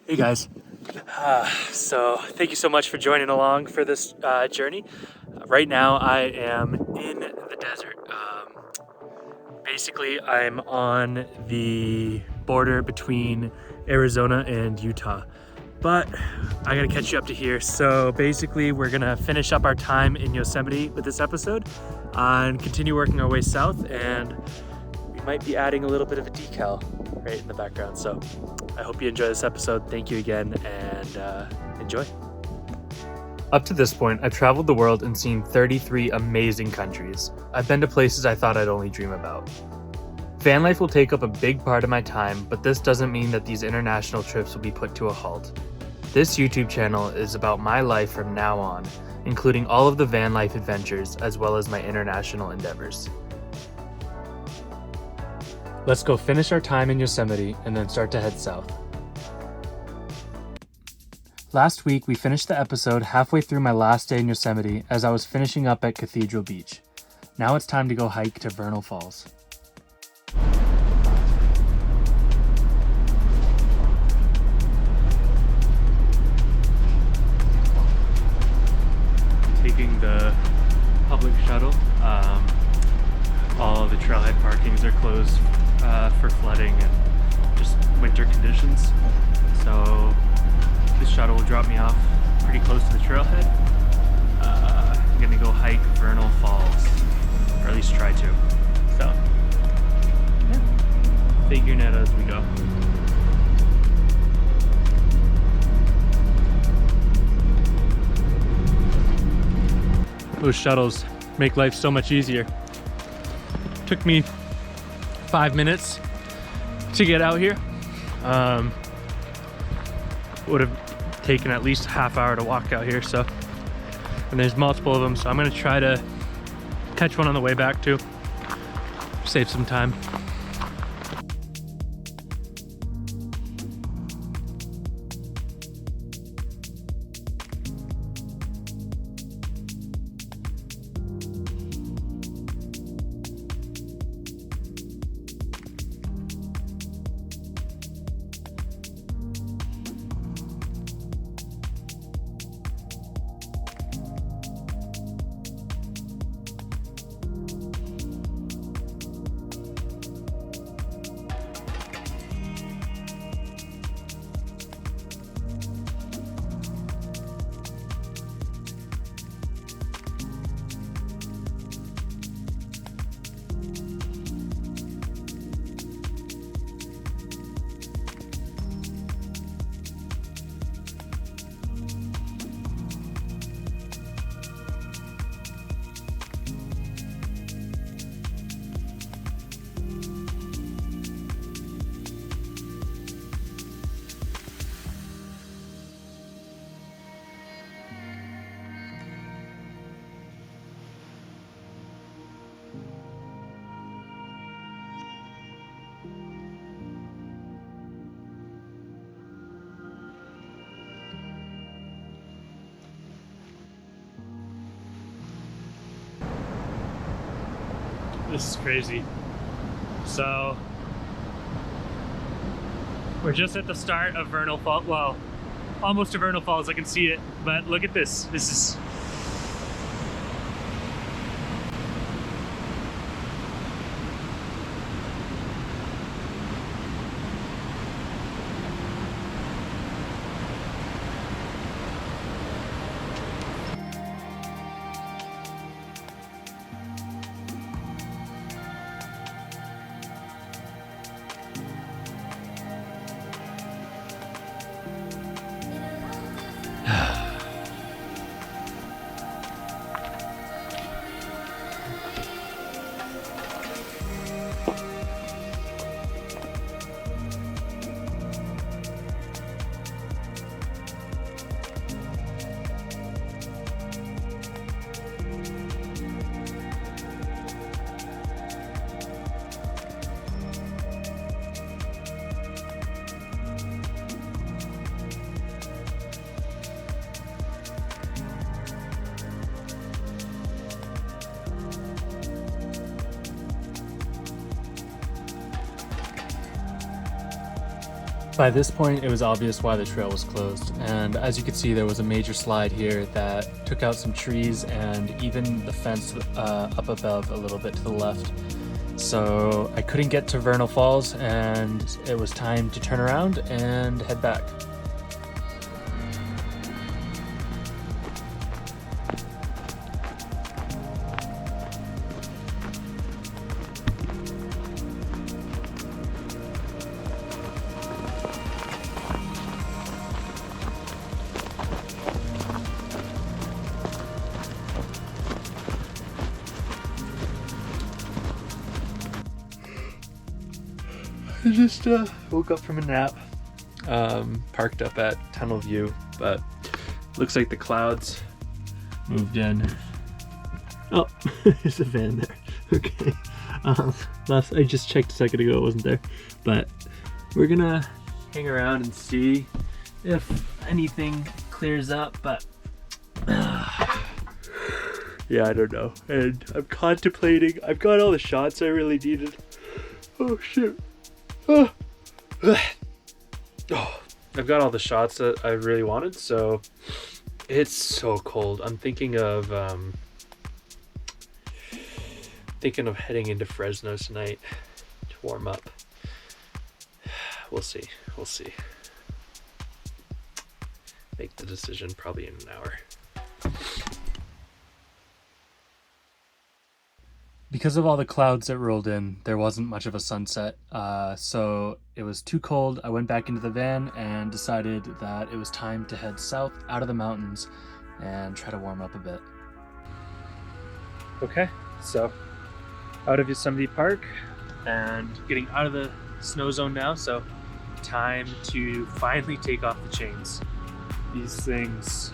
Hey guys. So thank you so much for joining along for this journey. Right now I am in the desert. Basically I'm on the border between Arizona and Utah. But I gotta catch you up to here. So basically we're gonna finish up our time in Yosemite with this episode and continue working our way south, and we might be adding a little bit of a decal right in the background. So I hope you enjoy this episode. Thank you again, and enjoy. Up to this point, I've traveled the world and seen 33 amazing countries. I've been to places I thought I'd only dream about. Van life will take up a big part of my time, but this doesn't mean that these international trips will be put to a halt. This YouTube channel is about my life from now on, including all of the van life adventures as well as my international endeavors. Let's go finish our time in Yosemite and then start to head south. Last week, we finished the episode halfway through my last day in Yosemite as I was finishing up at Cathedral Beach. Now it's time to go hike to Vernal Falls. Taking the public shuttle. All of the trailhead parkings are closed for flooding and just winter conditions. So this shuttle will drop me off pretty close to the trailhead. I'm gonna go hike Vernal Falls, or at least try to. So, yeah, figuring it out as we go. Those shuttles make life so much easier. Took me 5 minutes to get out here. Would have taken at least a half hour to walk out here, so, and there's multiple of them, so I'm gonna try to catch one on the way back too, save some time. This is crazy. So we're just at the start of Vernal Falls. Well, almost to Vernal Falls. I can see it, but look at this. This is By this point, it was obvious why the trail was closed, and as you can see, there was a major slide here that took out some trees and even the fence up above a little bit to the left. So I couldn't get to Vernal Falls, and it was time to turn around and head back. I just woke up from a nap, parked up at Tunnel View, but looks like the clouds moved in. Oh, there's a van there. Okay. I just checked a second ago, it wasn't there. But we're gonna hang around and see if anything clears up, but yeah, I don't know. And I'm contemplating. I've got all the shots I really needed. Oh shoot. Oh. I've got all the shots that I really wanted, so it's so cold. I'm thinking of heading into Fresno tonight to warm up. We'll see. Make the decision probably in an hour. Because of all the clouds that rolled in, there wasn't much of a sunset, so it was too cold. I went back into the van and decided that it was time to head south out of the mountains and try to warm up a bit. Okay, so out of Yosemite Park and getting out of the snow zone now, so time to finally take off the chains. These things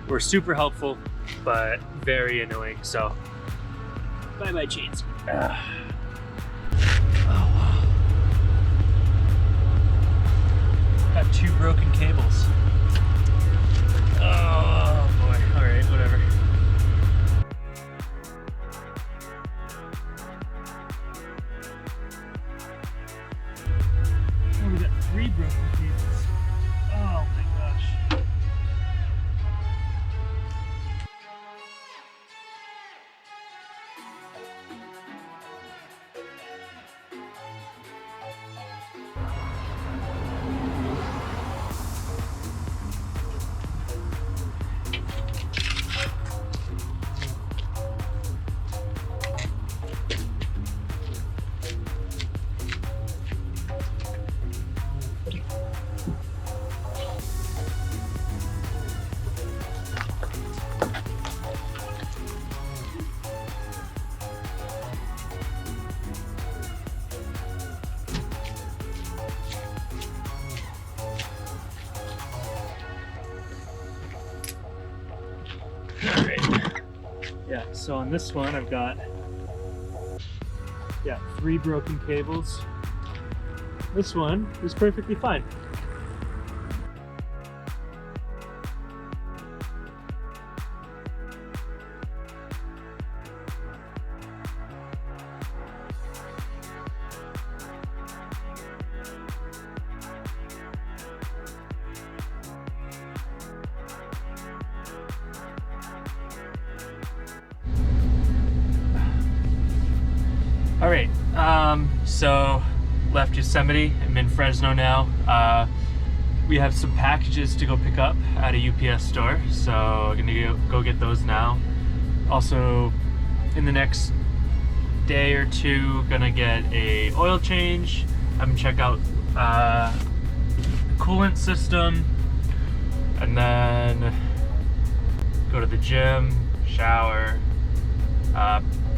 were super helpful, but very annoying, so bye-bye chains. Oh, wow. Got 2 broken cables. Oh boy, all right, whatever. Oh, we got 3 broken cables. Oh my gosh. Yeah, so on this one I've got 3 broken cables. This one is perfectly fine. All right, so left Yosemite. I'm in Fresno now. We have some packages to go pick up at a UPS store, so I'm gonna go get those now. Also, in the next day or two, gonna get a oil change. I'm gonna check out the coolant system, and then go to the gym, shower,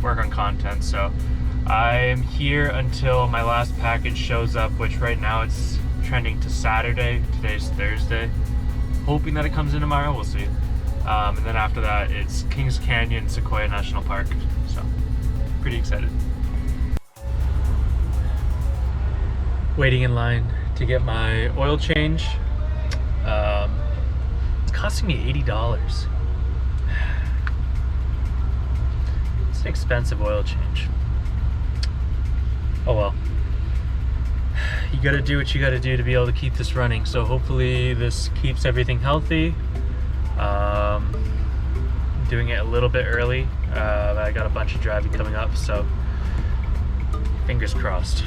work on content. So I'm here until my last package shows up, which right now it's trending to Saturday. Today's Thursday. Hoping that it comes in tomorrow, we'll see. And then after that, it's Kings Canyon, Sequoia National Park. So, pretty excited. Waiting in line to get my oil change. It's costing me $80. It's an expensive oil change. Oh well. you gotta do what you gotta do to be able to keep this running. So hopefully this keeps everything healthy. Doing it a little bit early. I got a bunch of driving coming up, so fingers crossed.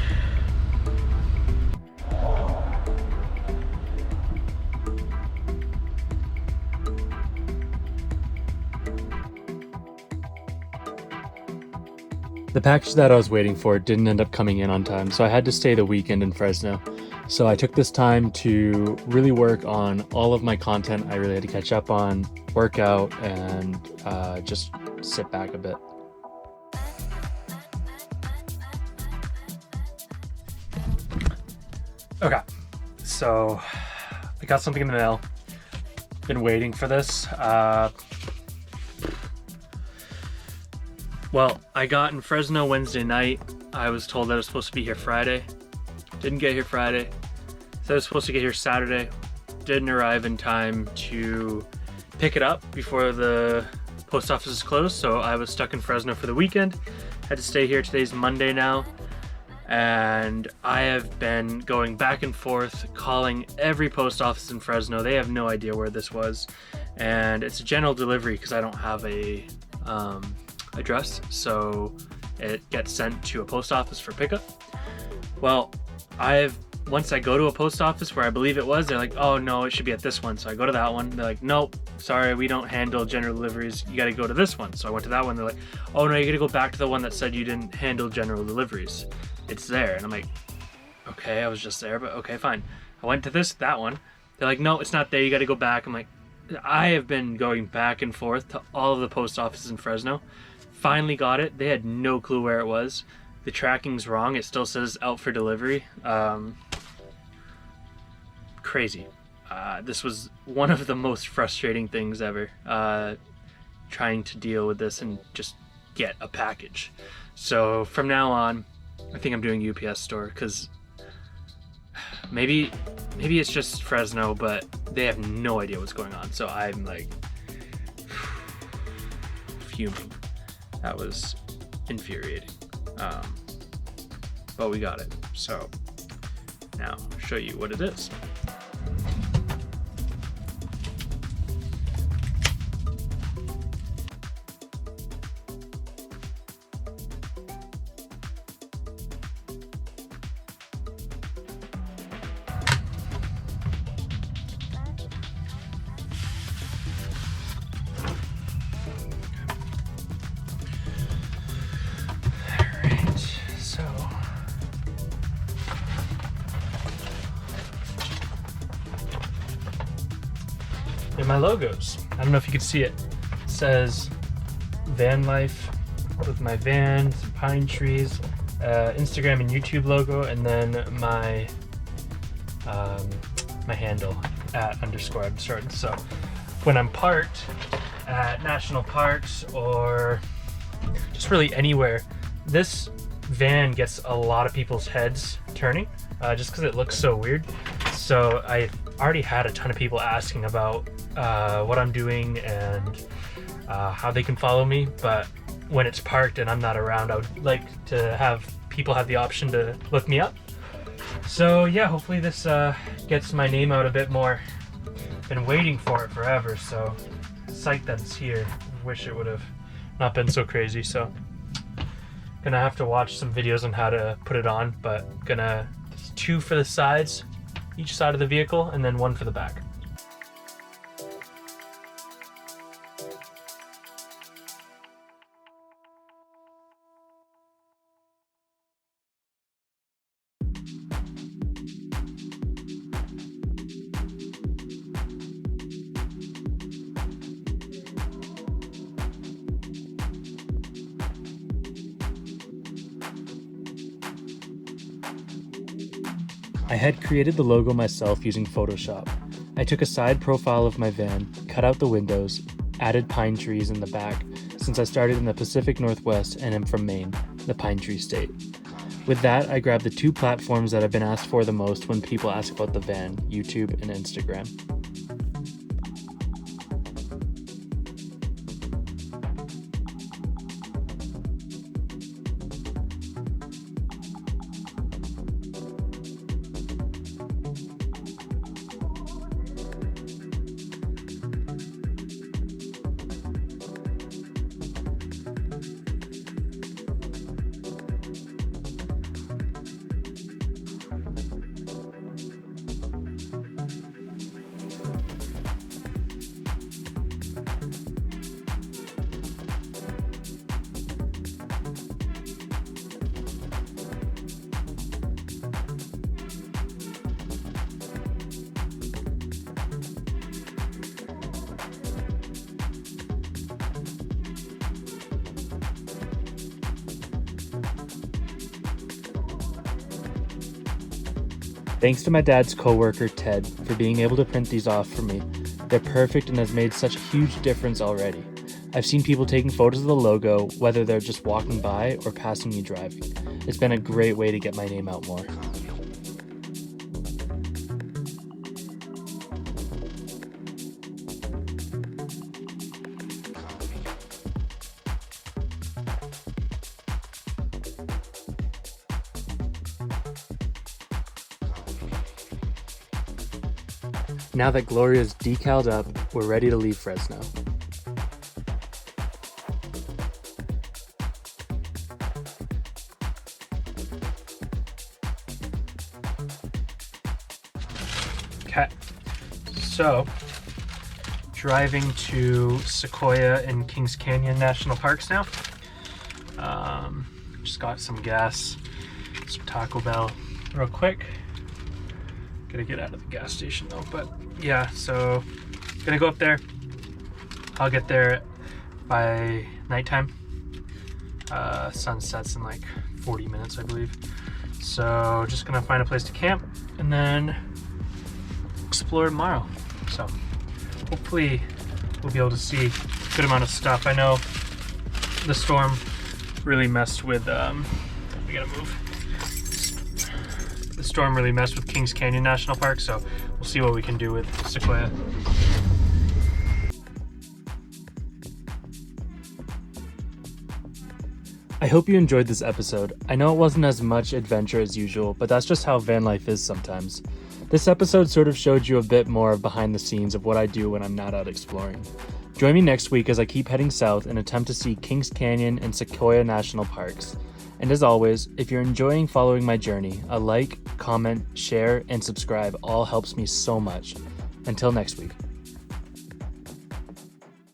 The package that I was waiting for didn't end up coming in on time, so I had to stay the weekend in Fresno. So I took this time to really work on all of my content I really had to catch up on, work out, and just sit back a bit. Okay, so I got something in the mail. Been waiting for this. Well, I got in Fresno Wednesday night. I was told that I was supposed to be here Friday. Didn't get here Friday. Said I was supposed to get here Saturday. Didn't arrive in time to pick it up before the post office is closed, so I was stuck in Fresno for the weekend. Had to stay here. Today's Monday now. And I have been going back and forth, calling every post office in Fresno. They have no idea where this was. And it's a general delivery because I don't have a address, so it gets sent to a post office for pickup. Well, once I go to a post office where I believe it was, they're like, oh no, it should be at this one. So I go to that one. They're like, nope, sorry, we don't handle general deliveries. You got to go to this one. So I went to that one. They're like, oh no, you got to go back to the one that said you didn't handle general deliveries. It's there. And I'm like, okay, I was just there, but okay, fine. I went to that one. They're like, no, it's not there. You got to go back. I'm like, I have been going back and forth to all of the post offices in Fresno. Finally got it. They had no clue where it was. The tracking's wrong. It still says out for delivery. Crazy. This was one of the most frustrating things ever. Trying to deal with this and just get a package. So from now on, I think I'm doing UPS store because maybe it's just Fresno, but they have no idea what's going on. So I'm like fuming. That was infuriating, but we got it. So now I'll show you what it is. And my logos. I don't know if you can see it. It says van life with my van, some pine trees, Instagram and YouTube logo, and then my my handle @_I'm So when I'm parked at national parks or just really anywhere, this van gets a lot of people's heads turning just because it looks so weird. So I already had a ton of people asking about what I'm doing and how they can follow me, but when it's parked and I'm not around, I would like to have people have the option to look me up. So yeah, hopefully this gets my name out a bit more. Been waiting for it forever, so psyched that it's here. Wish it would have not been so crazy. So gonna have to watch some videos on how to put it on, but gonna 2 for the sides, each side of the vehicle, and then 1 for the back. I had created the logo myself using Photoshop. I took a side profile of my van, cut out the windows, added pine trees in the back, since I started in the Pacific Northwest and am from Maine, the pine tree state. With that, I grabbed the 2 platforms that I've been asked for the most when people ask about the van, YouTube and Instagram. Thanks to my dad's coworker Ted for being able to print these off for me. They're perfect and has made such a huge difference already. I've seen people taking photos of the logo, whether they're just walking by or passing me driving. It's been a great way to get my name out more. Now that Gloria's decaled up, we're ready to leave Fresno. Okay, so driving to Sequoia and Kings Canyon National Parks now. Just got some gas, some Taco Bell real quick. Gotta get out of the gas station though, but yeah, so gonna go up there. I'll get there by nighttime. Sun sets in like 40 minutes, I believe. So just gonna find a place to camp and then explore tomorrow. So hopefully we'll be able to see a good amount of stuff. I know the storm really messed with, we gotta move. The storm really messed with Kings Canyon National Park, so we'll see what we can do with Sequoia. I hope you enjoyed this episode. I know it wasn't as much adventure as usual, but that's just how van life is sometimes. This episode sort of showed you a bit more of behind the scenes of what I do when I'm not out exploring. Join me next week as I keep heading south and attempt to see Kings Canyon and Sequoia National Parks. And as always, if you're enjoying following my journey, a like, comment, share, and subscribe all helps me so much. Until next week.